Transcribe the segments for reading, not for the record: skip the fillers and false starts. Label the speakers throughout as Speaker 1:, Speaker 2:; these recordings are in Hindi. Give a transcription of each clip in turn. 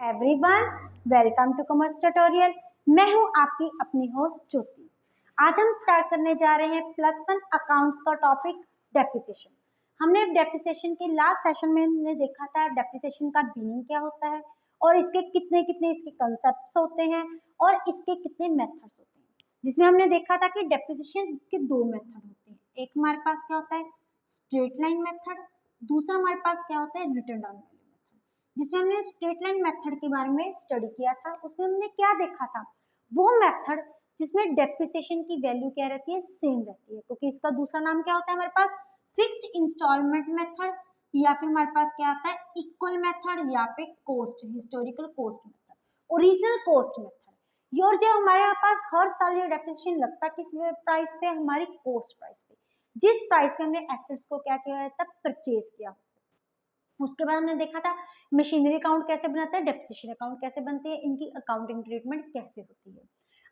Speaker 1: Everyone, welcome to commerce tutorial. मैं हूं आपकी अपनी होस्ट ज्योति। आज हम स्टार्ट करने जा रहे हैं +1 अकाउंट्स का टॉपिक डेप्रिसिएशन। हमने डेप्रिसिएशन के लास्ट सेशन में हमने देखा था डेप्रिसिएशन का मीनिंग क्या होता है और इसके कितने कितने इसके कंसेप्ट्स होते हैं और इसके कितने मेथड्स होते हैं, जिसमें हमने देखा था कि डेप्रिसिएशन के दो मेथड होते हैं। एक हमारे पास क्या होता है स्ट्रेट लाइन मेथड, दूसरा हमारे पास क्या होता है रिटर्न डाउन मेथड। जिसमें हमने स्ट्रेट लाइन मेथड के बारे में स्टडी किया था, उसमें हमने क्या देखा था वो मेथड जिसमें डेप्रिसिएशन की वैल्यू क्या रहती है सेम रहती है, क्योंकि इसका दूसरा नाम क्या होता है हमारे पास फिक्स्ड इंस्टॉलमेंट मेथड, या फिर हमारे पास क्या आता है इक्वल मेथड, या फिर cost historical cost method, original cost method. और जो हमारे पास हर साल ये डेप्रिसिएशन लगता है किस प्राइस पे, हमारी कोस्ट प्राइस पे, जिस प्राइस पे हमने एसेट्स को क्या किया था परचेज किया। उसके बाद हमने देखा था मशीनरी अकाउंट कैसे बनाता है, डेप्रिसिएशन अकाउंट कैसे बनती है, इनकी अकाउंटिंग ट्रीटमेंट कैसे होती है।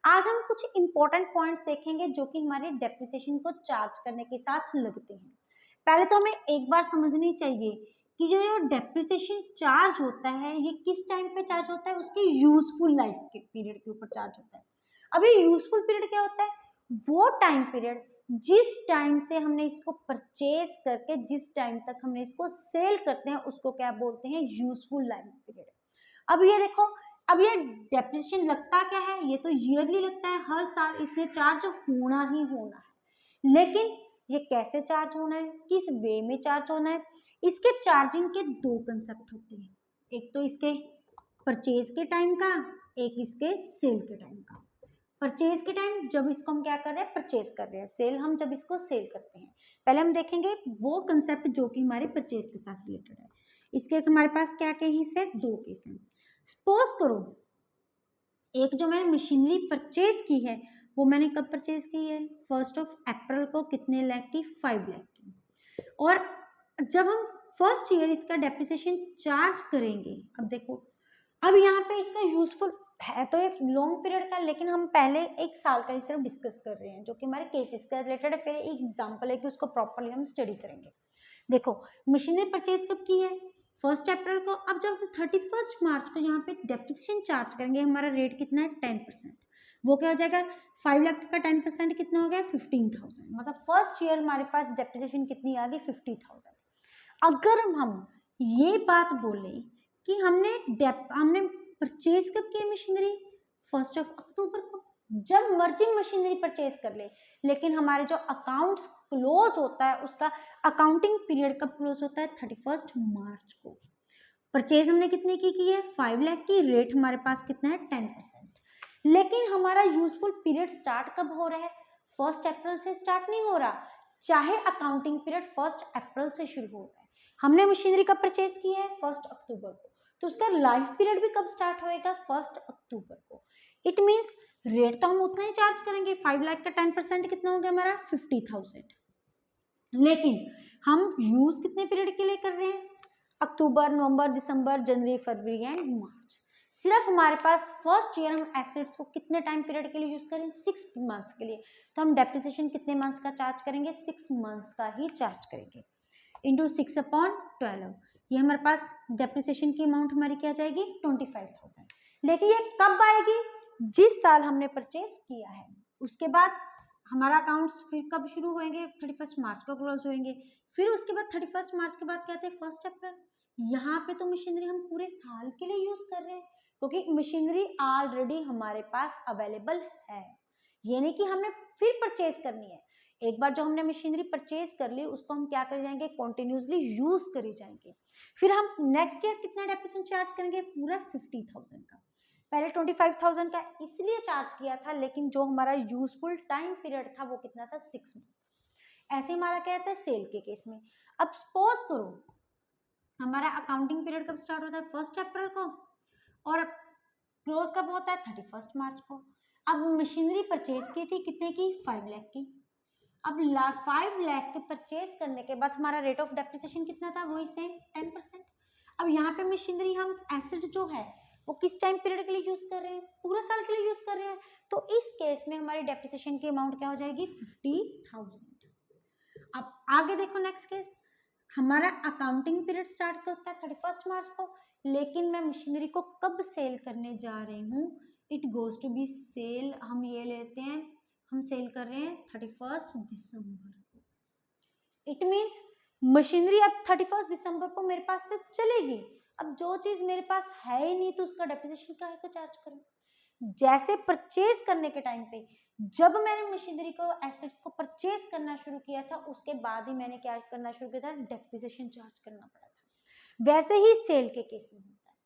Speaker 1: आज हम कुछ इंपॉर्टेंट पॉइंट्स देखेंगे जो कि हमारे डेप्रिसिएशन को चार्ज करने के साथ लगते हैं। पहले तो हमें एक बार समझनी चाहिए कि जो डेप्रिसिएशन चार्ज होता है ये किस टाइम पे चार्ज होता है, उसके यूजफुल लाइफ के पीरियड के ऊपर चार्ज होता है। अभी यूजफुल पीरियड क्या होता है, वो टाइम पीरियड जिस टाइम से हमने इसको परचेज करके जिस टाइम तक हमने इसको सेल करते हैं उसको क्या बोलते हैं यूजफुल लाइफ पीरियड। अब ये देखो, अब ये डेप्रिसिएशन लगता क्या है, ये तो ईयरली लगता है, हर साल इसने चार्ज होना ही होना है। लेकिन ये कैसे चार्ज होना है, किस वे में चार्ज होना है, इसके चार्जिंग के दो कंसेप्ट होते हैं। एक तो इसके परचेज के टाइम का, एक इसके सेल के टाइम का। परचेज के टाइम जब इसको हम क्या कर रहे हैं परचेज कर रहे हैं, सेल हम जब इसको सेल करते हैं। पहले हम देखेंगे वो कंसेप्ट जो कि हमारे परचेज के साथ रिलेटेड है। इसके हमारे पास क्या केस है, दो केस हैं। सपोज करो एक जो मैंने मशीनरी परचेज की है वो मैंने कब परचेज की है, 1 अप्रैल को, कितने लाख की, 5 लाख की। और जब हम फर्स्ट ईयर इसका डेप्रिसिएशन चार्ज करेंगे, अब देखो अब यहाँ पे इसका यूजफुल है तो एक लॉन्ग पीरियड का, लेकिन हम पहले एक साल का ही सिर्फ डिस्कस कर रहे हैं जो कि हमारे केसेस का रिलेटेड है। फिर एक एग्जांपल है कि उसको प्रॉपर्ली हम स्टडी करेंगे। देखो मशीनरी परचेज कब की है, 1 अप्रैल को। अब जब हम 31 मार्च को यहाँ पे डेप्रिसिएशन चार्ज करेंगे, हमारा रेट कितना है 10%। वो क्या हो जाएगा 5 लाख का 10% कितना हो गया 15,000। मतलब फर्स्ट ईयर हमारे पास डेप्रिसिएशन कितनी आ गई 50,000। अगर हम ये बात बोले कि हमने परचेज कब की मशीनरी 1 अक्टूबर को, जब मर्जी मशीनरी परचेज कर ले, लेकिन हमारे जो अकाउंट्स क्लोज होता है उसका अकाउंटिंग पीरियड कब क्लोज होता है 31 मार्च को। परचेज हमने कितने की है 5 लाख की, रेट हमारे पास कितना है 10%। लेकिन हमारा यूजफुल पीरियड स्टार्ट कब हो रहा है, 1 अप्रैल से स्टार्ट नहीं हो रहा, चाहे अकाउंटिंग पीरियड 1 अप्रैल से शुरू हो रहा है। हमने मशीनरी कब परचेज की है 1 अक्टूबर को, तो उसका लाइफ पीरियड भी कब स्टार्ट होएगा 1 अक्टूबर को। इट मीन्स रेट तो हम उतना ही चार्ज करेंगे, 5 लाख का 10% कितना हो गया हमारा 50,000। लेकिन हम यूज कितने पीरियड के लिए कर रहे हैं, अक्टूबर, नवंबर, दिसंबर, जनवरी, फरवरी एंड मार्च। सिर्फ हमारे पास फर्स्ट ईयर हम एसेट्स को कितने टाइम पीरियड के लिए यूज करें 6 मंथ्स के लिए, तो हम डेप्रिसिएशन कितने मंथ्स का चार्ज करेंगे 6 मंथ्स का ही चार्ज करेंगे इंटू 6/12। ये हमारे पास डेप्रिसिएशन की अमाउंट हमारी क्या जाएगी 25,000। लेकिन ये कब आएगी, जिस साल हमने परचेज किया है। उसके बाद हमारा अकाउंट्स फिर कब शुरू होंगे 31 मार्च को क्लोज होंगे। फिर उसके बाद 31 मार्च के बाद क्या आते हैं 1 अप्रैल। यहाँ पे तो मशीनरी हम पूरे साल के लिए यूज कर रहे हैं, क्योंकि मशीनरी ऑलरेडी हमारे पास अवेलेबल है। ये नहीं कि हमने फिर परचेज करनी है। एक बार जो हमने मशीनरी परचेज कर ली उसको हम क्या कर जाएंगे कंटिन्यूसली यूज करी जाएंगे। फिर हम नेक्स्ट ईयर कितना डेप्रिसिएशन चार्ज करेंगे पूरा 50,000 का। पहले 25,000 का इसलिए चार्ज किया था, लेकिन जो हमारा यूजफुल टाइम पीरियड था वो कितना था 6 मंथ्स। ऐसे हमारा क्या था सेल के केस में। अब सपोज करो हमारा अकाउंटिंग पीरियड कब स्टार्ट होता है 1 अप्रैल को और क्लोज कब होता है 31 मार्च को। अब मशीनरी परचेज की थी कितने की 5 लाख की। अब 5 लाख के परचेज करने के बाद हमारा रेट ऑफ डेप्रिसिएशन कितना था वही सेम 10%। अब यहाँ पे मशीनरी हम एसेट जो है वो किस टाइम पीरियड के लिए यूज कर रहे हैं, पूरा साल के लिए यूज कर रहे हैं, तो इस केस में हमारी डेप्रिसिएशन की अमाउंट क्या हो जाएगी 50,000। अब आगे देखो नेक्स्ट केस, हमारा अकाउंटिंग पीरियड स्टार्ट होता है 31 मार्च को। लेकिन मैं मशीनरी को कब सेल करने जा रही हूँ, it goes to be sale, हम ये लेते हैं, हम सेल कर रहे हैं 31 दिसंबर को। इट मीन्स मशीनरी अब 31 दिसंबर को मेरे पास से चलेगी। अब जो चीज मेरे पास है ही नहीं तो उसका डेप्रिसिएशन काहे को चार्ज करूं। जैसे परचेज करने के टाइम पे जब मैंने मशीनरी को एसेट्स को परचेज करना शुरू किया था उसके बाद ही मैंने क्या करना शुरू किया था, डेप्रिसिएशन चार्ज करना पड़ा था। वैसे ही सेल के केस में होता है,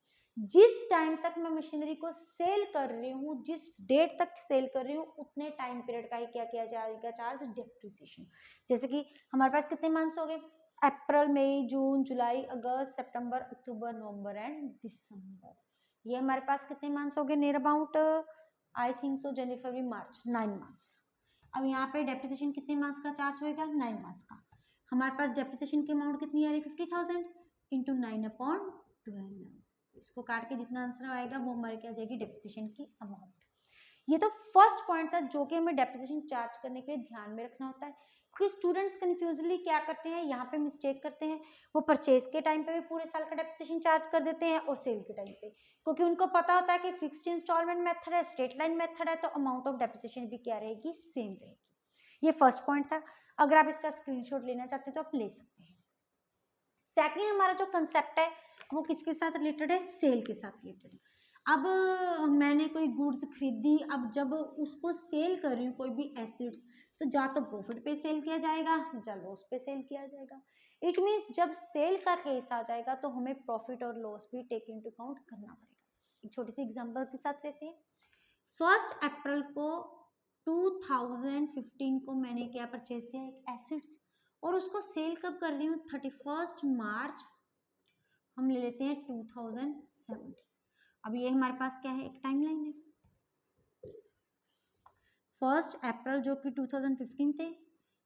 Speaker 1: जिस टाइम तक मैं मशीनरी को सेल कर रही हूँ, जिस डेट तक सेल कर रही हूँ, उतने टाइम पीरियड का ही क्या किया जाएगा, चार्ज, डेप्रिसिएशन। जैसे कि हमारे पास कितने मंथ्स हो गए, अप्रैल, मई, जून, जुलाई, अगस्त, सितंबर, अक्टूबर, नवंबर एंड दिसंबर। ये हमारे पास कितने मंथ्स हो गए, near about I think so January, February, March, 9 months. अब यहाँ पे डेप्रिसिएशन कितने मंथ्स का चार्ज होएगा, 9 मंथ्स का। हमारे पास डेप्रिसिएशन की अमाउंट कितनी आ रही है, 50,000 इंटू 9/12। इसको काट के जितना आंसर आएगा वो हमारे क्या जाएगी, डेप्रिसिएशन की अमाउंट। ये तो फर्स्ट पॉइंट था जो कि हमें डेप्रिसिएशन चार्ज करने के लिए ध्यान में रखना होता है, क्योंकि स्टूडेंट्स कंफ्यूजली क्या करते हैं, यहाँ पे मिस्टेक करते हैं, वो परचेज के टाइम पे भी पूरे साल का डेप्रिसिएशन चार्ज कर देते हैं और सेल के टाइम पे, क्योंकि उनको पता होता है कि फिक्स्ड इंस्टॉलमेंट मेथड है, स्ट्रेट लाइन मेथड है, तो अमाउंट ऑफ डेप्रिसिएशन भी क्या रहेगी, सेम रहेगी। ये फर्स्ट पॉइंट था। अगर आप इसका स्क्रीनशॉट लेना चाहते हैं तो आप ले सकते हैं। सेकंड हमारा जो कंसेप्ट है वो किसके साथ रिलेटेड है, सेल के साथ रिलेटेड है। अब मैंने कोई गुड्स खरीदी, अब जब उसको सेल कर रही हूँ कोई भी एसेट्स, तो जा तो प्रॉफिट पे सेल किया जाएगा या लॉस पे सेल किया जाएगा। इट मीन्स जब सेल का केस आ जाएगा तो हमें प्रॉफिट और लॉस भी टेक इनटू अकाउंट करना पड़ेगा। एक छोटी सी एग्जांपल के साथ लेते हैं। 1 अप्रैल को 2015 को मैंने क्या परचेज किया, एक एसेट्स, और उसको सेल कब कर रही हूँ, 31 मार्च हम ले लेते हैं 2017। अब ये हमारे पास क्या है, एक टाइमलाइन है। 1 अप्रैल जो कि 2015 थे,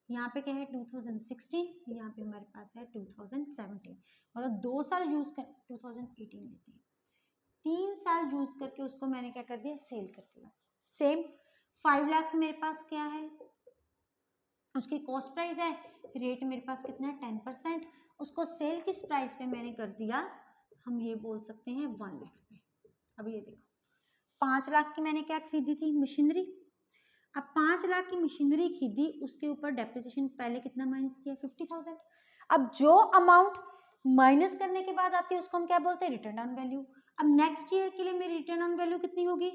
Speaker 1: यहाँ पे क्या है 2016, यहाँ पे हमारे पास है 2017, मतलब 2 साल यूज कर 2018 लेते हैं, 3 साल यूज करके उसको मैंने क्या कर दिया, सेल कर दिया। सेम 5 लाख मेरे पास क्या है, उसकी कॉस्ट प्राइस है, रेट मेरे पास कितना है 10%, उसको सेल किस प्राइस पे मैंने कर दिया, हम ये बोल सकते हैं 1 लाख पे। अब ये देखो 5 लाख की मैंने क्या खरीदी थी, मशीनरी। अब 5 लाख की मशीनरी खरीदी, उसके ऊपर डेप्रिसिएशन पहले कितना माइनस किया, 50,000। अब जो अमाउंट माइनस करने के बाद आती है उसको हम क्या बोलते हैं, रिटर्न ऑन वैल्यू। अब नेक्स्ट ईयर के लिए मेरी रिटर्न ऑन वैल्यू कितनी होगी,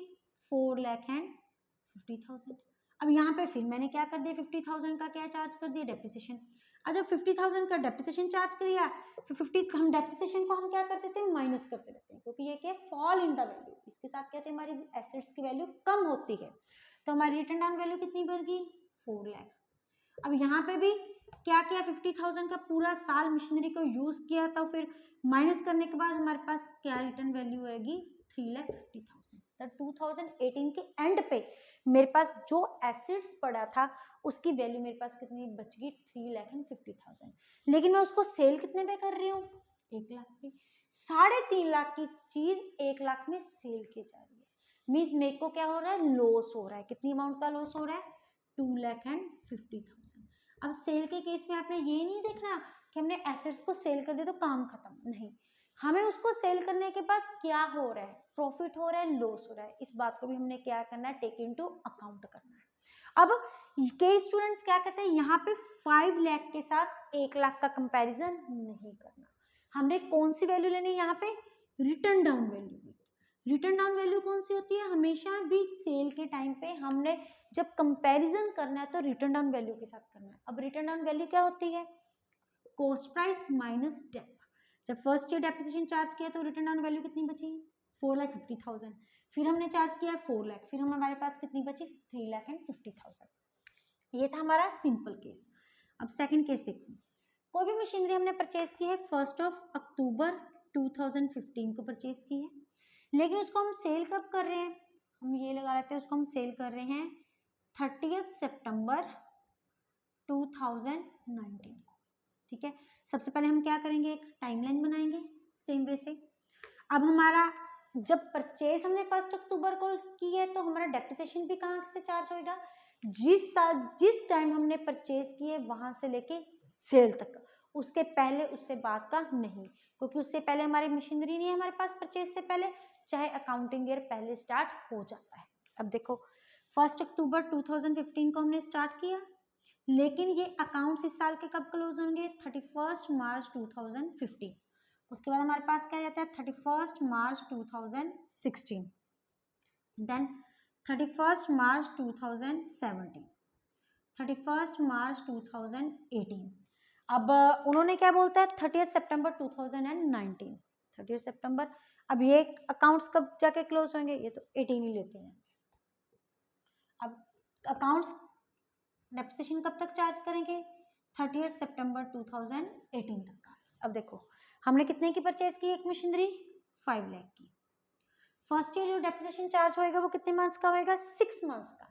Speaker 1: 4,50,000। अब यहाँ पे फिर मैंने क्या कर दिया, 50,000 का क्या चार्ज कर दिया, डेप्रिसिएशन। अब जब 50,000 का डेप्रिसिएशन चार्ज किया, फिर 50 हम डेप्रिसिएशन को हम क्या करते थे, माइनस करते रहते हैं, क्योंकि ये क्या फॉल इन द वैल्यू, इसके साथ कहते हैं हमारी एसेट्स की वैल्यू कम होती है, तो हमारी रिटर्न डाउन वैल्यू कितनी बढ़ 4 लाख। अब यहाँ पे भी क्या किया, 50,000 का पूरा साल मशीनरी को यूज किया, तो फिर माइनस करने के बाद हमारे पास क्या रिटर्न वैल्यू आएगी, 3,50,000। तो 2018 के एंड पे मेरे पास जो एसेट्स पड़ा था उसकी वैल्यू मेरे पास कितनी बच गई, 3,50,000। लेकिन मैं उसको सेल कितने पे कर रही हूँ, 1 लाख पे। 3.5 लाख की चीज 1 लाख में सेल की जा रही है, मीन्स मेरे को क्या हो रहा है, लॉस हो रहा है। कितनी अमाउंट का लॉस हो रहा है, 2,50,000। अब सेल के केस में आपने ये नहीं देखना कि हमने एसेट्स को सेल कर दिया तो काम खत्म, नहीं, हमें उसको सेल करने के बाद क्या हो रहा है, प्रॉफिट हो रहा है, लॉस हो रहा है, इस बात को भी हमने क्या करना है, टेक इनटू अकाउंट करना है। अब कई स्टूडेंट्स क्या कहते हैं, यहाँ पे 5 लाख के साथ 1 लाख का कंपैरिजन नहीं करना, हमने कौन सी वैल्यू लेनी है, यहाँ पे return down value. Return down value कौन सी होती है, हमेशा भी सेल के टाइम पे हमने जब कंपैरिजन करना है तो रिटर्न डाउन वैल्यू के साथ करना है। अब रिटर्न डाउन वैल्यू क्या होती है, कॉस्ट प्राइस माइनस डेप। जब फर्स्ट ईयर डेप्रिसिएशन चार्ज किया तो रिटर्न डाउन वैल्यू कितनी बची, 4,50,000। फिर हमने चार्ज किया 4 लाख, फिर हमारे पास कितनी बची, 3,50,000। ये था हमारा सिंपल केस। अब सेकंड केस देखो, कोई भी मशीनरी हमने परचेज की है 1 अक्टूबर 2015 को परचेज की है, लेकिन उसको हम सेल कब कर रहे हैं, हम ये लगा लेते हैं, उसको हम सेल कर रहे हैं 30 सितंबर 2019 को। ठीक है, सबसे पहले हम क्या करेंगे, एक टाइमलाइन बनाएंगे सेम वे से। अब हमारा जब परचेज हमने 1 अक्टूबर को की है तो हमारा डेप्रिसिएशन भी कहाँ से चार्ज होगा, जिस टाइम हमने परचेज की है वहां से लेके सेल तक उसके पहले उससे बाद का नहीं, क्योंकि उससे पहले हमारी मशीनरी नहीं है हमारे पास परचेज से पहले, चाहे अकाउंटिंग ईयर पहले स्टार्ट हो जाता है। अब देखो 1 अक्टूबर 2015 को हमने स्टार्ट किया, लेकिन ये अकाउंट्स इस साल के कब क्लोज होंगे? 31 मार्च 2015। उसके बाद हमारे पास क्या रहता है? 31 मार्च 2016, देन 31 मार्च 2017, 31 मार्च 2018। अब उन्होंने क्या बोलता है? 30 सितंबर 2019, 30 सितंबर। अब ये अकाउंट्स कब जाके क्लोज होंगे? ये तो 18 ही लेते हैं। अब अकाउंट्स डेप्रिसिएशन कब तक चार्ज करेंगे? 30 सितंबर 2018 तक का। अब देखो हमने कितने की परचेज की एक मशीनरी? 5 लाख की। फर्स्ट ईयर जो डेप्रिसिएशन चार्ज होएगा वो कितने मंथ्स का होएगा? 6 मंथ्स का,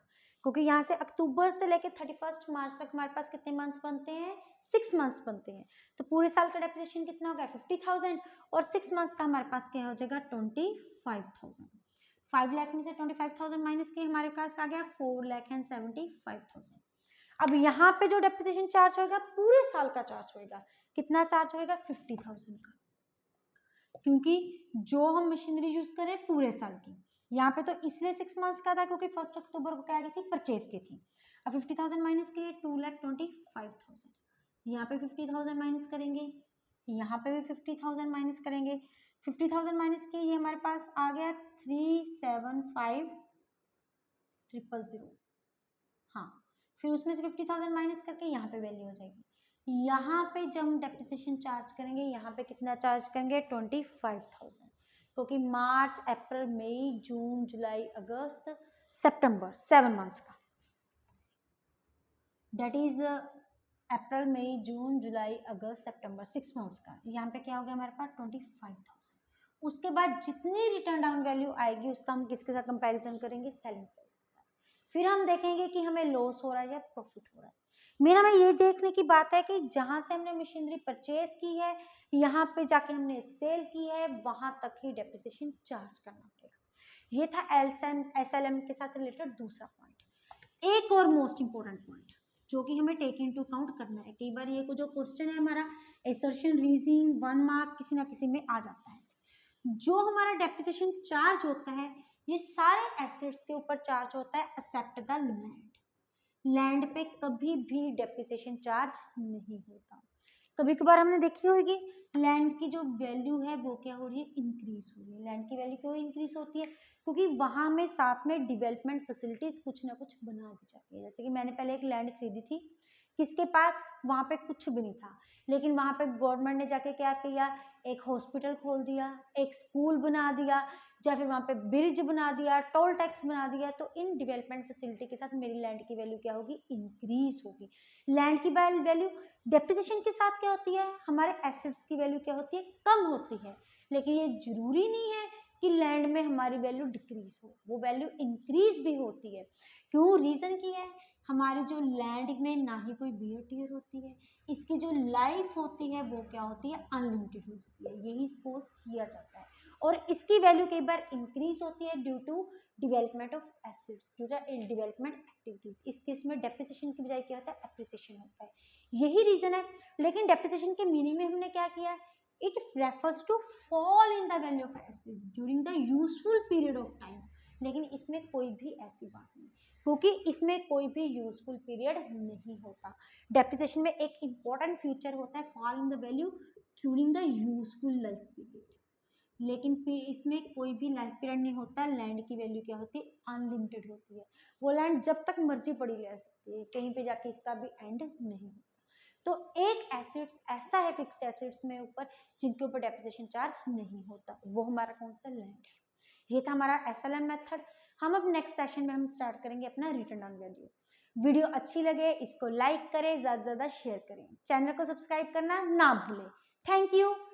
Speaker 1: क्योंकि यहाँ से अक्टूबर से लेके 31 मार्च तक हमारे पास कितने मंथ्स बनते हैं? 6 मंथ्स बनते हैं। तो पूरे साल का डेप्रिसिएशन कितना होगा? 50,000, और 6 मंथ्स का हमारे पास क्या हो जाएगा? 25,000। 5 लाख में से 25,000 माइनस के हमारे पास आ गया 4,75,000। अब यहाँ पे जो डेप्रिसिएशन चार्ज होगा पूरे साल का चार्ज होगा, कितना चार्ज होगा? 50,000 का, क्योंकि जो हम मशीनरी यूज करें पूरे साल की। यहाँ पे तो इसलिए 6 मंथ्स का था क्योंकि 1 अक्टूबर को क्या की थी? परचेज की थी। अब 50,000 माइनस के लिए 2,25,000, यहाँ पे 50,000 माइनस करेंगे, यहाँ पे भी 50,000 माइनस करेंगे। 50,000 माइनस के ये हमारे पास आ गया 375,000। हाँ, फिर उसमें से 50,000 माइनस करके यहाँ पे वैल्यू हो जाएगी। यहाँ पे जब हम डेप्रिसिएशन चार्ज करेंगे, यहाँ पे कितना चार्ज करेंगे? 25,000, क्योंकि मार्च, अप्रैल, मई, जून, जुलाई, अगस्त, सितंबर 7 मंथ्स का, दैट इज अप्रैल, मई, जून, जुलाई, अगस्त, सितंबर 6 मंथ्स का। यहाँ पे क्या हो गया हमारे पास? 25,000। उसके बाद जितनी रिटर्न डाउन वैल्यू आएगी उसका हम किसके साथ कंपैरिजन करेंगे? सेलिंग प्राइस के साथ। फिर हम देखेंगे कि हमें लॉस हो रहा है या प्रॉफिट हो रहा है। मेरा में ये देखने की बात है कि जहां से हमने मशीनरी परचेज की है, यहाँ पे जाके हमने सेल की है, वहां तक ही डेप्रिसिएशन चार्ज करना पड़ेगा। ये था एसएलएम के साथ रिलेटेड दूसरा पॉइंट। एक और मोस्ट इंपोर्टेंट पॉइंट जो कि हमें टेक इनटू अकाउंट करना है, कई बार ये जो क्वेश्चन है हमारा एसर्शन रीजनिंग 1 मार्क किसी ना किसी में आ जाता है। जो हमारा डेप्रिसिएशन चार्ज होता है ये सारे एसेट्स के ऊपर चार्ज होता है एक्सेप्ट द लैंड। लैंड पे कभी भी डेप्रिसिएशन चार्ज नहीं होता। कभी कभार हमने देखी होगी लैंड की जो वैल्यू है वो क्या हो रही है? इंक्रीज हो रही है। लैंड की वैल्यू क्यों इंक्रीज होती है? क्योंकि वहां में साथ में डेवलपमेंट फैसिलिटीज कुछ ना कुछ बना दी जाती है। जैसे कि मैंने पहले एक लैंड खरीदी थी, किसके पास? वहां पे कुछ भी नहीं था, लेकिन वहां पे गवर्नमेंट ने जाके क्या किया? एक हॉस्पिटल खोल दिया, एक स्कूल बना दिया, या फिर वहां पे ब्रिज बना दिया, टोल टैक्स बना दिया। तो इन डेवलपमेंट फैसिलिटी के साथ मेरी लैंड की वैल्यू क्या होगी? इंक्रीज होगी। लैंड की वैल्यू डेप्रिसिएशन के साथ क्या होती है? हमारे एसेट्स की वैल्यू क्या होती है? कम होती है। लेकिन ये जरूरी नहीं है कि लैंड में हमारी वैल्यू डिक्रीज हो, वो वैल्यू इंक्रीज भी होती है। क्यों? रीजन की है हमारी जो लैंड में ना ही कोई वियर टियर होती है, इसकी जो लाइफ होती है वो क्या होती है? अनलिमिटेड होती है, यही सपोज किया जाता है। और इसकी वैल्यू कई बार इंक्रीज होती है due to development of assets, due to development activities. इस केस में डेप्रिसिएशन की बजाय क्या होता है? एप्रिसिएशन होता है, यही रीजन है। लेकिन डेप्रिसिएशन के मीनिंग में हमने क्या किया? It refers to fall in the value of assets during the useful period of time. लेकिन इसमें कोई भी ऐसी बात नहीं, क्योंकि इसमें कोई भी यूजफुल पीरियड नहीं होता। डेप्रिसिएशन में एक इंपॉर्टेंट फीचर होता है fall in the value during the useful life period, लेकिन इसमें कोई भी लाइफ पीरियड नहीं होता। लैंड की वैल्यू क्या होती है? अनलिमिटेड होती है। वो लैंड जब तक मर्जी पड़ी रह सकती है, कहीं पे जाके इसका भी एंड नहीं होता। तो एक एसेट्स ऐसा है फिक्स्ड एसेट्स में ऊपर जिनके ऊपर डेप्रिसिएशन चार्ज नहीं होता, वो हमारा कौन सा? लैंड है। ये था हमारा एसएलएम मेथड। हम अब नेक्स्ट सेशन में हम स्टार्ट करेंगे अपना रिटर्न ऑन वैल्यू। वीडियो अच्छी लगे इसको लाइक करें, ज्यादा से ज्यादा शेयर करें, चैनल को सब्सक्राइब करना ना भूलें। Thank you.